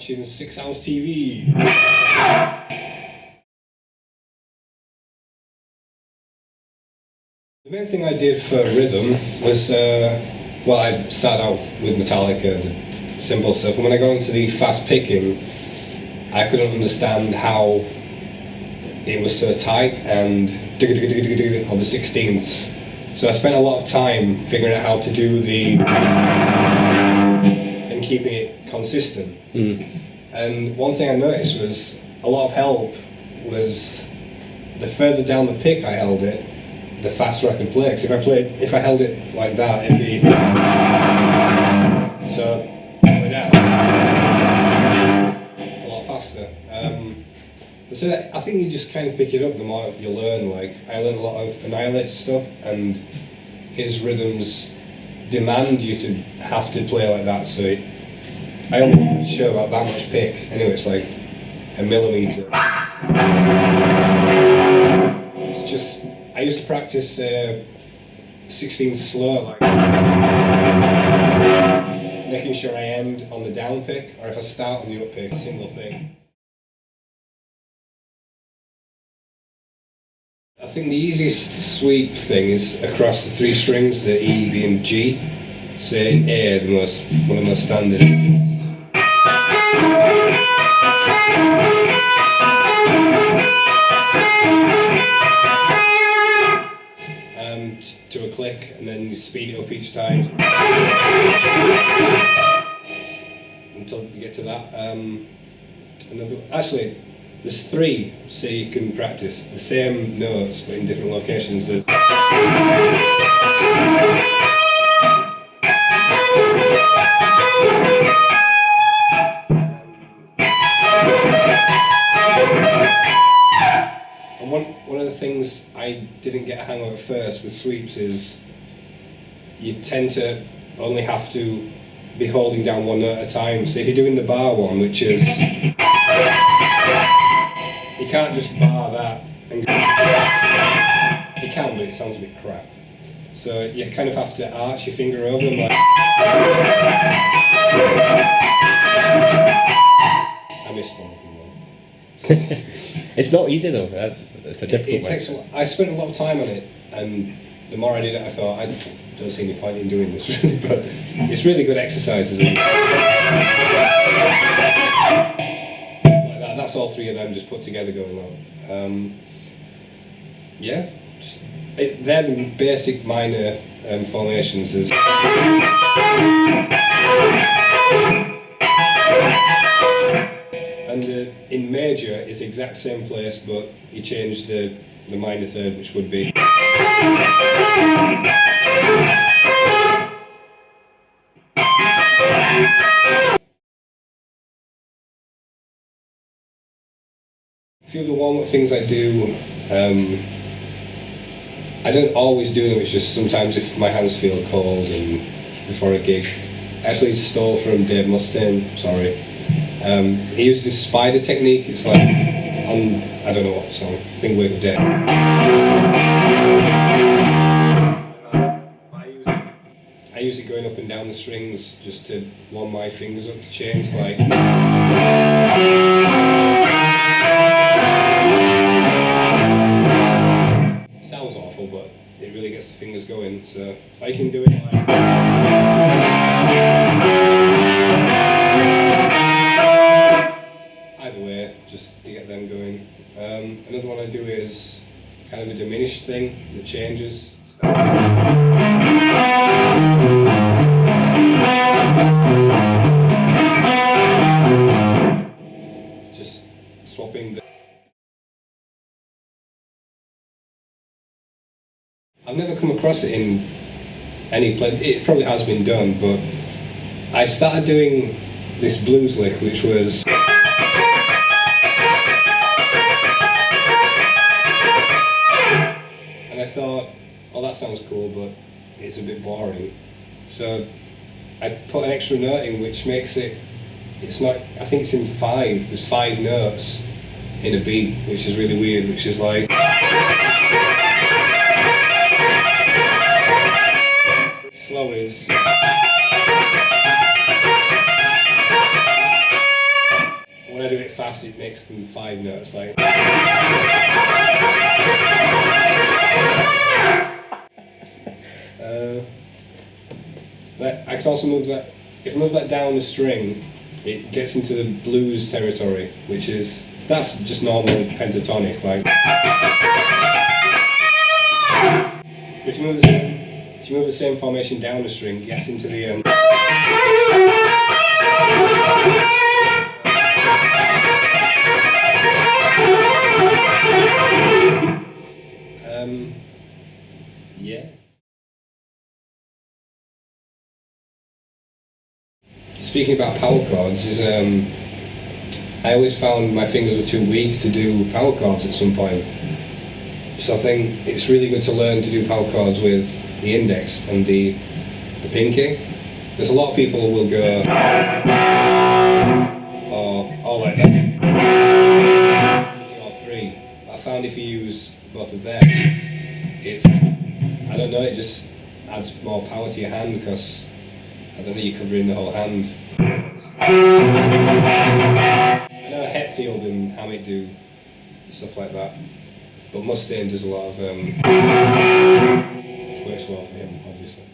watching 6 Ounce TV. The main thing I did for rhythm was, well, I started out with Metallica, the simple stuff, and when I got into the fast picking, I couldn't understand how it was so tight and on the 16ths. So I spent a lot of time figuring out how to do the and keeping it consistent. And one thing I noticed was a lot of help was the further down the pick I held it, the faster I could play. Because if I held it like that, it'd be so down a lot faster. So I think you just kind of pick it up the more you learn. Like I learned a lot of Annihilator stuff, and his rhythms demand you to have to play like that. So I only show about that much pick. Anyway, it's like a millimeter. It's just I used to practice 16 slow, like making sure I end on the down pick, or if I start on the up pick, a single thing. I think the easiest sweep thing is across the 3 strings, the E, B and G. So in A, one of the most standard. To a click, and then you speed it up each time until you get to that. Actually, there's 3, so you can practice the same notes but in different locations. There's and one of the things I didn't get a hang of at first with sweeps is you tend to only have to be holding down one note at a time. So if you're doing the bar one, which is you can't just bar that and go. You can, but it sounds a bit crap. So you kind of have to arch your finger over them like. I missed one of them then. It's not easy though. It's a difficult one. I spent a lot of time on it, and the more I did it, I thought I don't see any point in doing this really, but it's really good exercises. Like that. That's all 3 of them just put together going on. Yeah, they're the basic minor formations. And in major is the exact same place, but you change the minor third, which would be. A few of the warm-up things I do, I don't always do them, it's just sometimes if my hands feel cold and before a gig. I actually stole from Dave Mustaine, sorry. He uses this spider technique, it's like on, I don't know what song, I think Wake Up Dead. I use it going up and down the strings just to warm my fingers up to change, like. It sounds awful, but it really gets the fingers going, so I can do it like. Just to get them going. Another one I do is kind of a diminished thing that changes. Just swapping the. I've never come across it in any play. It probably has been done, but I started doing this blues lick, which was. I thought, oh, that sounds cool, but it's a bit boring. So I put an extra note in, which makes it, it's not, I think it's in 5, there's 5 notes in a beat, which is really weird, which is like. Slow is. fast it makes them 5 notes. Like. But I can also move that. If I move that down the string, it gets into the blues territory, that's just normal pentatonic. Like. But if you move the same formation down the string, it gets into the. Yeah. Speaking about power chords, I always found my fingers were too weak to do power chords at some point. So I think it's really good to learn to do power chords with the index and the pinky. There's a lot of people who will go or like that, using all 3. But I found if you use both of them, I don't know, it just adds more power to your hand because I don't know, you're covering the whole hand. I know Hetfield and Hammett do stuff like that, but Mustaine does a lot of which works well for him, obviously.